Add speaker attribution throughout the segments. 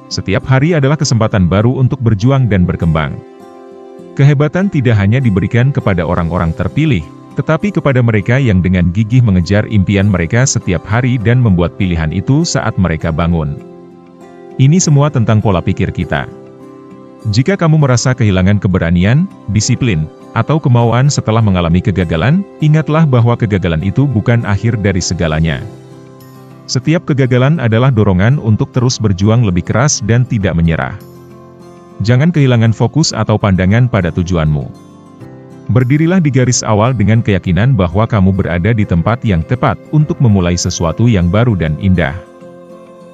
Speaker 1: Setiap hari adalah kesempatan baru untuk berjuang dan berkembang. Kehebatan tidak hanya diberikan kepada orang-orang terpilih, tetapi kepada mereka yang dengan gigih mengejar impian mereka setiap hari dan membuat pilihan itu saat mereka bangun. Ini semua tentang pola pikir kita. Jika kamu merasa kehilangan keberanian, disiplin, atau kemauan setelah mengalami kegagalan, ingatlah bahwa kegagalan itu bukan akhir dari segalanya. Setiap kegagalan adalah dorongan untuk terus berjuang lebih keras dan tidak menyerah. Jangan kehilangan fokus atau pandangan pada tujuanmu. Berdirilah di garis awal dengan keyakinan bahwa kamu berada di tempat yang tepat untuk memulai sesuatu yang baru dan indah.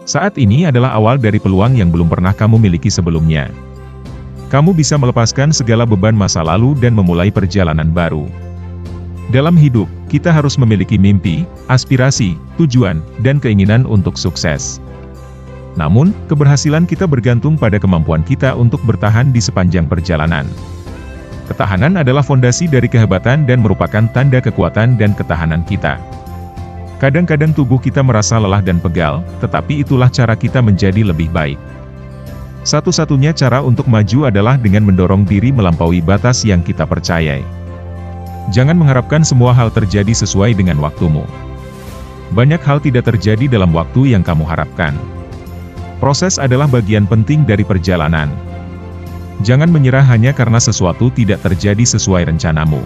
Speaker 1: Saat ini adalah awal dari peluang yang belum pernah kamu miliki sebelumnya. Kamu bisa melepaskan segala beban masa lalu dan memulai perjalanan baru. Dalam hidup, kita harus memiliki mimpi, aspirasi, tujuan, dan keinginan untuk sukses. Namun, keberhasilan kita bergantung pada kemampuan kita untuk bertahan di sepanjang perjalanan. Ketahanan adalah fondasi dari kehebatan dan merupakan tanda kekuatan dan ketahanan kita. Kadang-kadang tubuh kita merasa lelah dan pegal, tetapi itulah cara kita menjadi lebih baik. Satu-satunya cara untuk maju adalah dengan mendorong diri melampaui batas yang kita percayai. Jangan mengharapkan semua hal terjadi sesuai dengan waktumu. Banyak hal tidak terjadi dalam waktu yang kamu harapkan. Proses adalah bagian penting dari perjalanan. Jangan menyerah hanya karena sesuatu tidak terjadi sesuai rencanamu.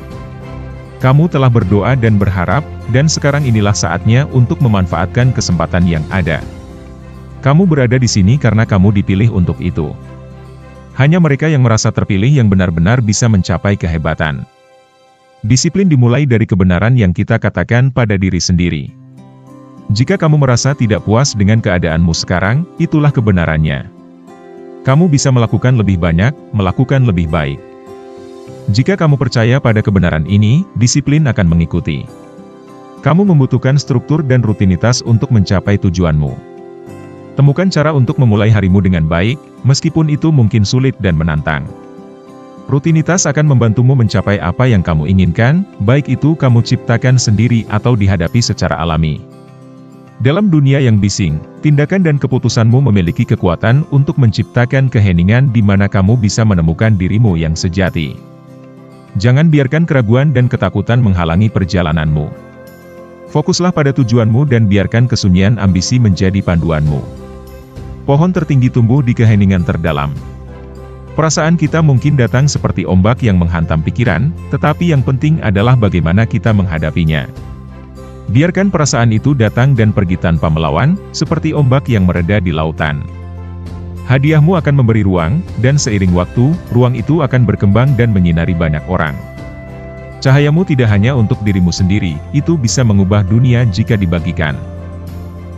Speaker 1: Kamu telah berdoa dan berharap, dan sekarang inilah saatnya untuk memanfaatkan kesempatan yang ada. Kamu berada di sini karena kamu dipilih untuk itu. Hanya mereka yang merasa terpilih yang benar-benar bisa mencapai kehebatan. Disiplin dimulai dari kebenaran yang kita katakan pada diri sendiri. Jika kamu merasa tidak puas dengan keadaanmu sekarang, itulah kebenarannya. Kamu bisa melakukan lebih banyak, melakukan lebih baik. Jika kamu percaya pada kebenaran ini, disiplin akan mengikuti. Kamu membutuhkan struktur dan rutinitas untuk mencapai tujuanmu. Temukan cara untuk memulai harimu dengan baik, meskipun itu mungkin sulit dan menantang. Rutinitas akan membantumu mencapai apa yang kamu inginkan, baik itu kamu ciptakan sendiri atau dihadapi secara alami. Dalam dunia yang bising, tindakan dan keputusanmu memiliki kekuatan untuk menciptakan keheningan di mana kamu bisa menemukan dirimu yang sejati. Jangan biarkan keraguan dan ketakutan menghalangi perjalananmu. Fokuslah pada tujuanmu dan biarkan kesunyian ambisi menjadi panduanmu. Pohon tertinggi tumbuh di keheningan terdalam. Perasaan kita mungkin datang seperti ombak yang menghantam pikiran, tetapi yang penting adalah bagaimana kita menghadapinya. Biarkan perasaan itu datang dan pergi tanpa melawan, seperti ombak yang mereda di lautan. Hadiahmu akan memberi ruang, dan seiring waktu, ruang itu akan berkembang dan menyinari banyak orang. Cahayamu tidak hanya untuk dirimu sendiri, itu bisa mengubah dunia jika dibagikan.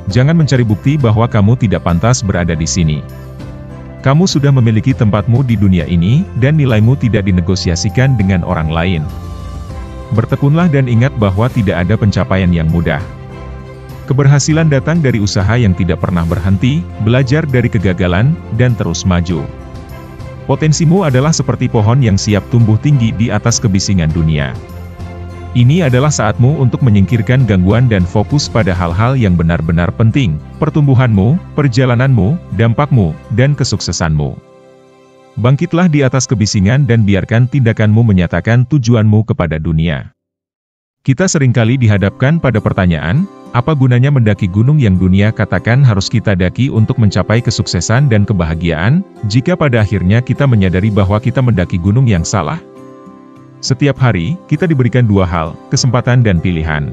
Speaker 1: Jangan mencari bukti bahwa kamu tidak pantas berada di sini. Kamu sudah memiliki tempatmu di dunia ini, dan nilaimu tidak dinegosiasikan dengan orang lain. Bertekunlah dan ingat bahwa tidak ada pencapaian yang mudah. Keberhasilan datang dari usaha yang tidak pernah berhenti, belajar dari kegagalan, dan terus maju. Potensimu adalah seperti pohon yang siap tumbuh tinggi di atas kebisingan dunia. Ini adalah saatmu untuk menyingkirkan gangguan dan fokus pada hal-hal yang benar-benar penting, pertumbuhanmu, perjalananmu, dampakmu, dan kesuksesanmu. Bangkitlah di atas kebisingan dan biarkan tindakanmu menyatakan tujuanmu kepada dunia. Kita seringkali dihadapkan pada pertanyaan, apa gunanya mendaki gunung yang dunia katakan harus kita daki untuk mencapai kesuksesan dan kebahagiaan, jika pada akhirnya kita menyadari bahwa kita mendaki gunung yang salah? Setiap hari, kita diberikan dua hal, kesempatan dan pilihan.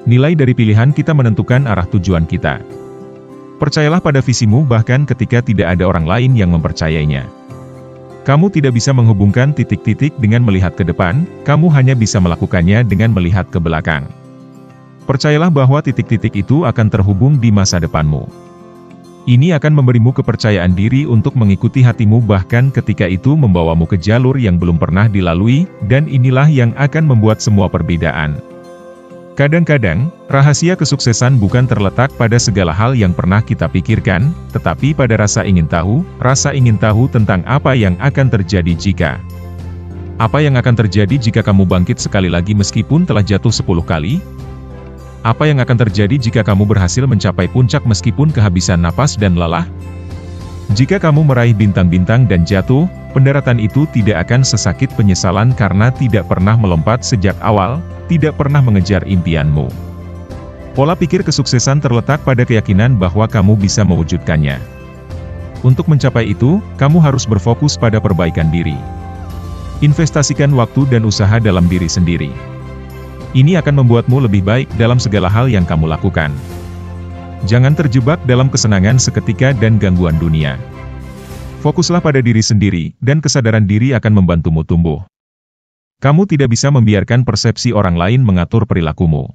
Speaker 1: Nilai dari pilihan kita menentukan arah tujuan kita. Percayalah pada visimu bahkan ketika tidak ada orang lain yang mempercayainya. Kamu tidak bisa menghubungkan titik-titik dengan melihat ke depan, kamu hanya bisa melakukannya dengan melihat ke belakang. Percayalah bahwa titik-titik itu akan terhubung di masa depanmu. Ini akan memberimu kepercayaan diri untuk mengikuti hatimu bahkan ketika itu membawamu ke jalur yang belum pernah dilalui, dan inilah yang akan membuat semua perbedaan. Kadang-kadang, rahasia kesuksesan bukan terletak pada segala hal yang pernah kita pikirkan, tetapi pada rasa ingin tahu tentang apa yang akan terjadi jika. Apa yang akan terjadi jika kamu bangkit sekali lagi meskipun telah jatuh 10 kali? Apa yang akan terjadi jika kamu berhasil mencapai puncak meskipun kehabisan napas dan lelah? Jika kamu meraih bintang-bintang dan jatuh, pendaratan itu tidak akan sesakit penyesalan karena tidak pernah melompat sejak awal, tidak pernah mengejar impianmu. Pola pikir kesuksesan terletak pada keyakinan bahwa kamu bisa mewujudkannya. Untuk mencapai itu, kamu harus berfokus pada perbaikan diri. Investasikan waktu dan usaha dalam diri sendiri. Ini akan membuatmu lebih baik dalam segala hal yang kamu lakukan. Jangan terjebak dalam kesenangan seketika dan gangguan dunia. Fokuslah pada diri sendiri, dan kesadaran diri akan membantumu tumbuh. Kamu tidak bisa membiarkan persepsi orang lain mengatur perilakumu.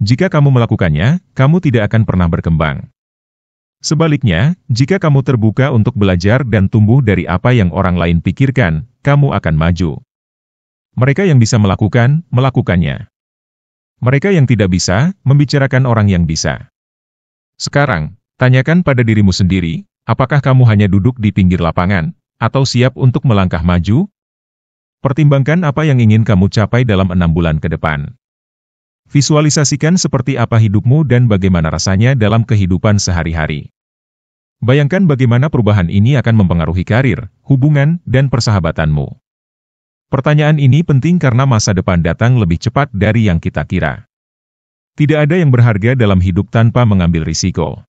Speaker 1: Jika kamu melakukannya, kamu tidak akan pernah berkembang. Sebaliknya, jika kamu terbuka untuk belajar dan tumbuh dari apa yang orang lain pikirkan, kamu akan maju. Mereka yang bisa melakukan, melakukannya. Mereka yang tidak bisa, membicarakan orang yang bisa. Sekarang, tanyakan pada dirimu sendiri, apakah kamu hanya duduk di pinggir lapangan, atau siap untuk melangkah maju? Pertimbangkan apa yang ingin kamu capai dalam 6 bulan ke depan. Visualisasikan seperti apa hidupmu dan bagaimana rasanya dalam kehidupan sehari-hari. Bayangkan bagaimana perubahan ini akan mempengaruhi karir, hubungan, dan persahabatanmu. Pertanyaan ini penting karena masa depan datang lebih cepat dari yang kita kira. Tidak ada yang berharga dalam hidup tanpa mengambil risiko.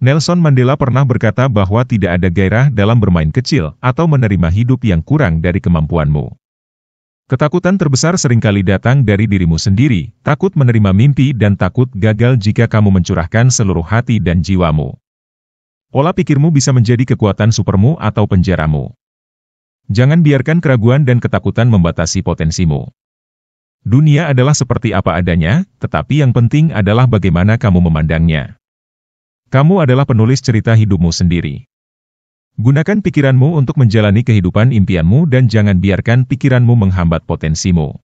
Speaker 1: Nelson Mandela pernah berkata bahwa tidak ada gairah dalam bermain kecil atau menerima hidup yang kurang dari kemampuanmu. Ketakutan terbesar seringkali datang dari dirimu sendiri, takut menerima mimpi dan takut gagal jika kamu mencurahkan seluruh hati dan jiwamu. Pola pikirmu bisa menjadi kekuatan supermu atau penjaramu. Jangan biarkan keraguan dan ketakutan membatasi potensimu. Dunia adalah seperti apa adanya, tetapi yang penting adalah bagaimana kamu memandangnya. Kamu adalah penulis cerita hidupmu sendiri. Gunakan pikiranmu untuk menjalani kehidupan impianmu dan jangan biarkan pikiranmu menghambat potensimu.